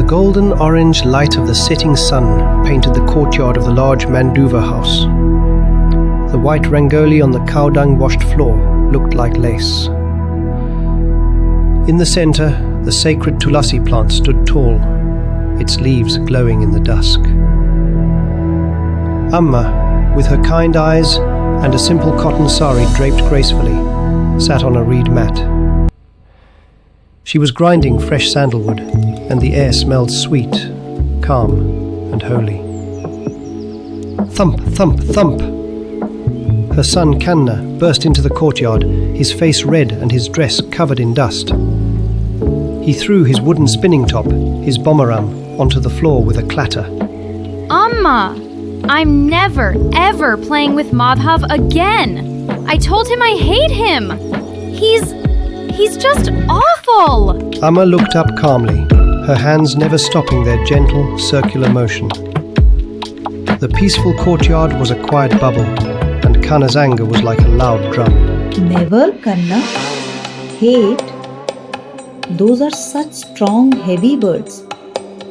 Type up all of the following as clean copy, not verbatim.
golden-orange light of the setting sun painted the courtyard of the large Manduva house. The white rangoli on the cow dung-washed floor looked like lace. In the center, the sacred tulasi plant stood tall, its leaves glowing in the dusk. Amma, with her kind eyes and a simple cotton sari draped gracefully, sat on a reed mat. She was grinding fresh sandalwood, and the air smelled sweet, calm, and holy. Thump, thump, thump! Her son Kanna burst into the courtyard, his face red and his dress covered in dust. He threw his wooden spinning top, his bommaram, onto the floor with a clatter. Amma! I'm never, ever playing with Madhav again! I told him I hate him! He's just awful! Amma looked up calmly, her hands never stopping their gentle, circular motion. The peaceful courtyard was a quiet bubble, and Kanna's anger was like a loud drum. Never, Kanna. Hate? Those are such strong, heavy birds.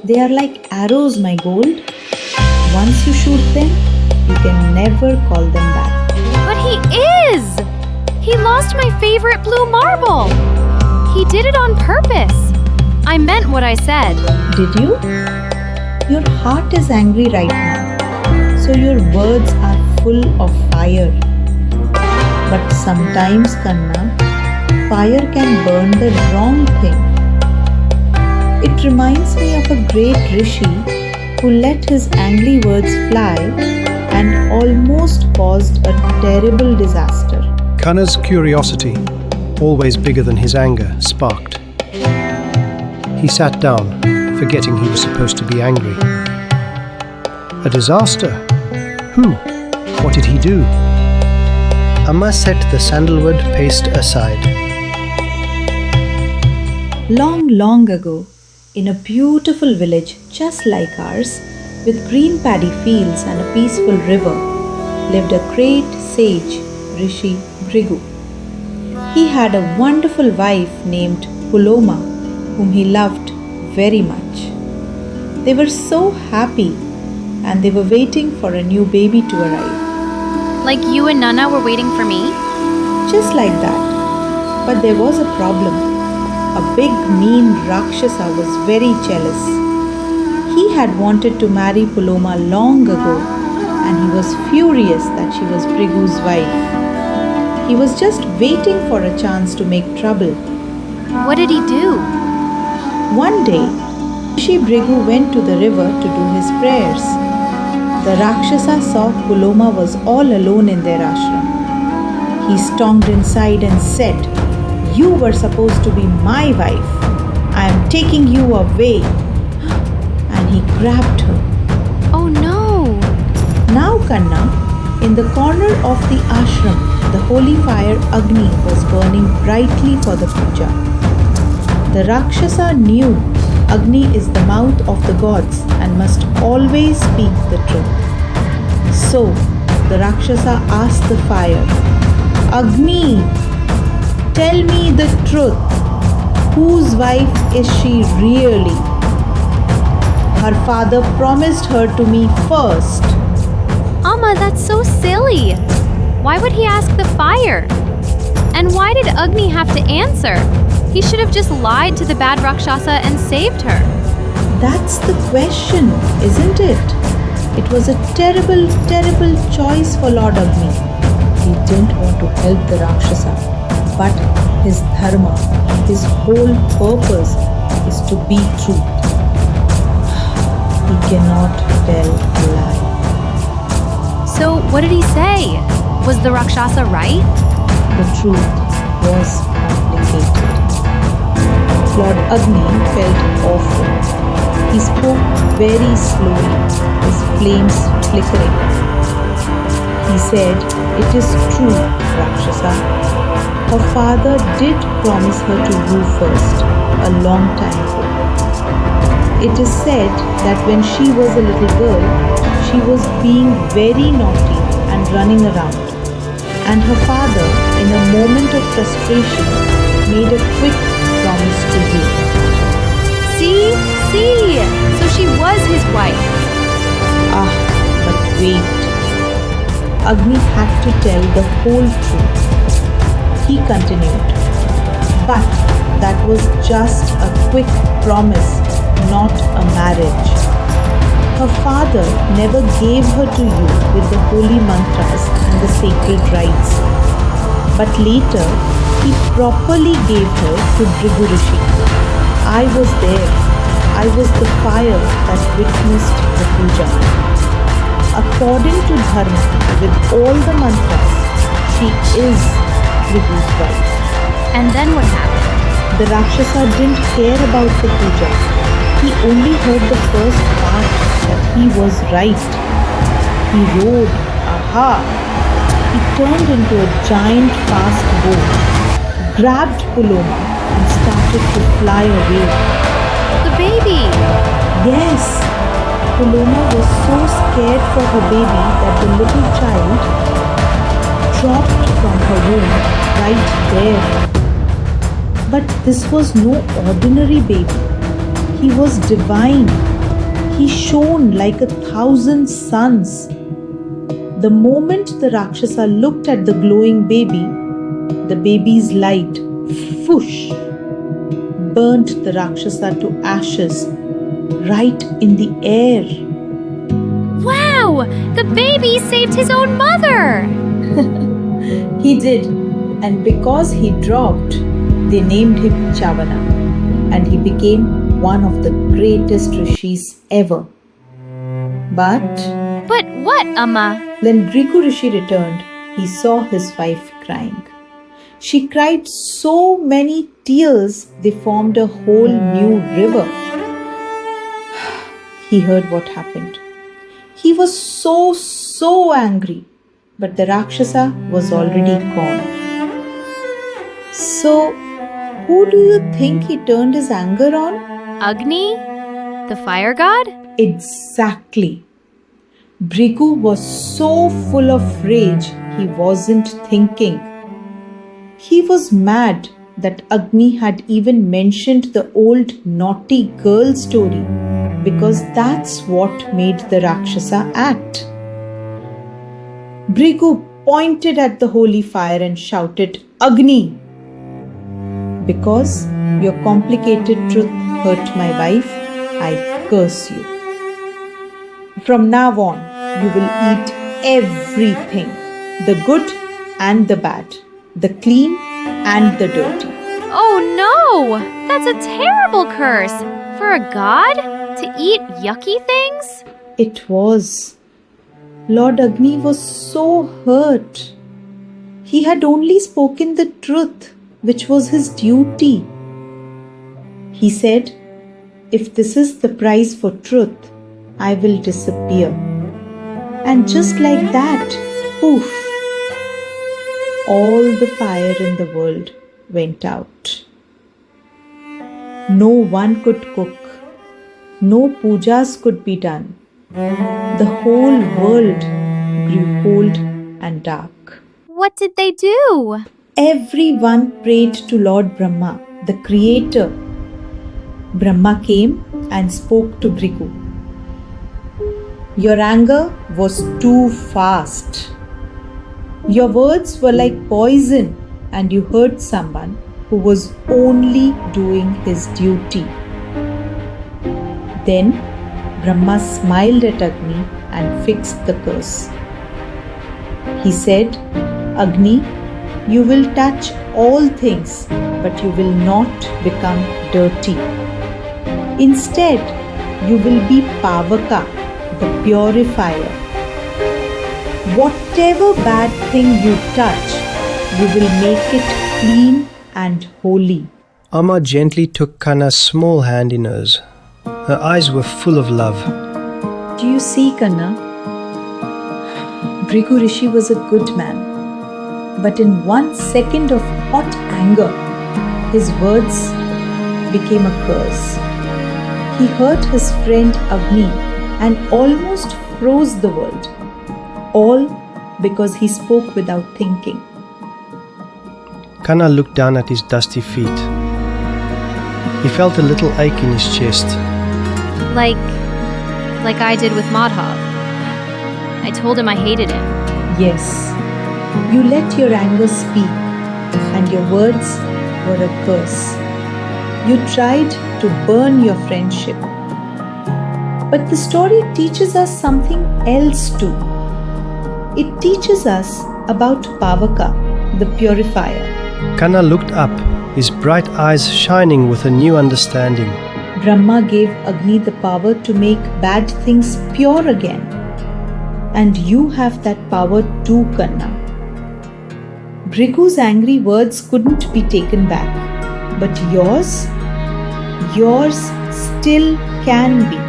They are like arrows, my gold. Once you shoot them, you can never call them back. But he is! He lost my favorite blue marble! He did it on purpose. I meant what I said. Did you? Your heart is angry right now, so your words are full of fire. But sometimes, Kanna, fire can burn the wrong thing. It reminds me of a great Rishi who let his angry words fly and almost caused a terrible disaster. Kanna's curiosity, always bigger than his anger, sparked. He sat down, forgetting he was supposed to be angry. A disaster? Who? What did he do? Amma set the sandalwood paste aside. Long, long ago, in a beautiful village just like ours, with green paddy fields and a peaceful river, lived a great sage, Rishi Bhrigu. He had a wonderful wife named Puloma, whom he loved very much. They were so happy, and they were waiting for a new baby to arrive. Like you and Nana were waiting for me? Just like that. But there was a problem. A big, mean Rakshasa was very jealous. He had wanted to marry Puloma long ago, and he was furious that she was Bhrigu's wife. He was just waiting for a chance to make trouble. What did he do? One day, Rishi Bhrigu went to the river to do his prayers. The Rakshasa saw Puloma was all alone in their ashram. He stormed inside and said, "You were supposed to be my wife. I am taking you away." And he grabbed her. Oh no! Now, Kanna, in the corner of the ashram, the holy fire Agni was burning brightly for the puja. The Rakshasa knew Agni is the mouth of the gods and must always speak the truth. So, the Rakshasa asked the fire, "Agni, tell me the truth. Whose wife is she really? Her father promised her to me first." Amma, that's so silly! Why would he ask the fire? And why did Agni have to answer? He should have just lied to the bad Rakshasa and saved her. That's the question, isn't it? It was a terrible, terrible choice for Lord Agni. He didn't want to help the Rakshasa, but his dharma, his whole purpose is to be truth. He cannot tell a lie. So, what did he say? Was the Rakshasa right? The truth was complicated. Lord Agni felt awful. He spoke very slowly, his flames flickering. He said, "It is true, Rakshasa. Her father did promise her to you first, a long time ago. It is said that when she was a little girl, she was being very naughty and running around. And her father, in a moment of frustration, made a quick promise to you." See? wife. Ah, but wait. Agni had to tell the whole truth. He continued. But that was just a quick promise, not a marriage. Her father never gave her to you with the holy mantras and the sacred rites. But later, he properly gave her to Bhrigu Rishi. I was there. I was the fire that witnessed the puja. According to Dharma, with all the mantras, she is Bhrigu's wife. And then what happened? The Rakshasa didn't care about the puja. He only heard the first part that he was right. He roared, aha! He turned into a giant fast bow, grabbed Puloma and started to fly away. The baby! Yes! Puloma was so scared for her baby that the little child dropped from her womb right there. But this was no ordinary baby. He was divine. He shone like 1,000 suns. The moment the Rakshasa looked at the glowing baby, the baby's light, whoosh, burnt the Rakshasa to ashes right in the air. Wow! The baby saved his own mother! He did, and because he dropped, they named him Chavana, and he became one of the greatest rishis ever. But what, Amma? when Bhrigu Rishi returned, he saw his wife crying. She cried so many tears they formed a whole new river. He heard what happened. He was so angry, but the Rakshasa was already gone. So, who do you think he turned his anger on? Agni? The fire god? Exactly. Bhrigu was so full of rage he wasn't thinking. He was mad that Agni had even mentioned the old naughty girl story, because that's what made the Rakshasa act. Bhrigu pointed at the holy fire and shouted, Agni! Because your complicated truth hurt my wife, I curse you. From now on, you will eat everything, the good and the bad, the clean and the dirty. Oh no! That's a terrible curse! For a god? To eat yucky things? It was. Lord Agni was so hurt. He had only spoken the truth, which was his duty. He said, if this is the price for truth, I will disappear. And just like that, poof, all the fire in the world went out. No one could cook. No pujas could be done. The whole world grew cold and dark. What did they do? Everyone prayed to Lord Brahma, the creator. Brahma came and spoke to Bhrigu. Your anger was too fast. Your words were like poison, and you hurt someone who was only doing his duty. Then Brahma smiled at Agni and fixed the curse. He said, Agni, you will touch all things, but you will not become dirty. Instead, you will be Pavaka, the purifier. Whatever bad thing you touch, you will make it clean and holy. Amma gently took Kanna's small hand in hers. Her eyes were full of love. Do you see, Kanna? Bhrigu Rishi was a good man. But in 1 second of hot anger, his words became a curse. He hurt his friend Agni and almost froze the world. All because he spoke without thinking. Kanna looked down at his dusty feet. He felt a little ache in his chest. Like like I did with Madhav. I told him I hated him. Yes, you let your anger speak, and your words were a curse. You tried to burn your friendship. But the story teaches us something else too. It teaches us about Pavaka, the Purifier. Kanna looked up, his bright eyes shining with a new understanding. Brahma gave Agni the power to make bad things pure again. And you have that power too, Kanna. Bhrigu's angry words couldn't be taken back. But yours still can be.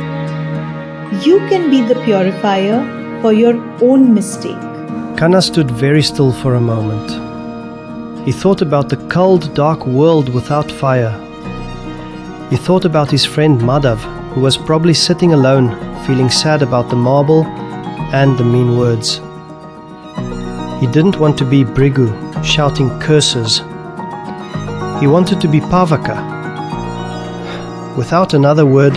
You can be the purifier for your own mistake. Kanna stood very still for a moment. He thought about the cold, dark world without fire. He thought about his friend Madhav, who was probably sitting alone, feeling sad about the marble and the mean words. He didn't want to be Bhrigu, shouting curses. He wanted to be Pavaka. Without another word,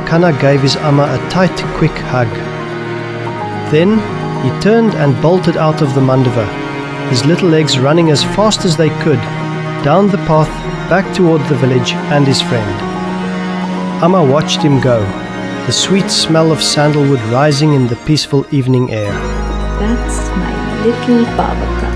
Kanna gave his Amma a tight, quick hug. Then he turned and bolted out of the mandava, his little legs running as fast as they could, down the path back toward the village and his friend. Amma watched him go, the sweet smell of sandalwood rising in the peaceful evening air. That's my little Pavaka.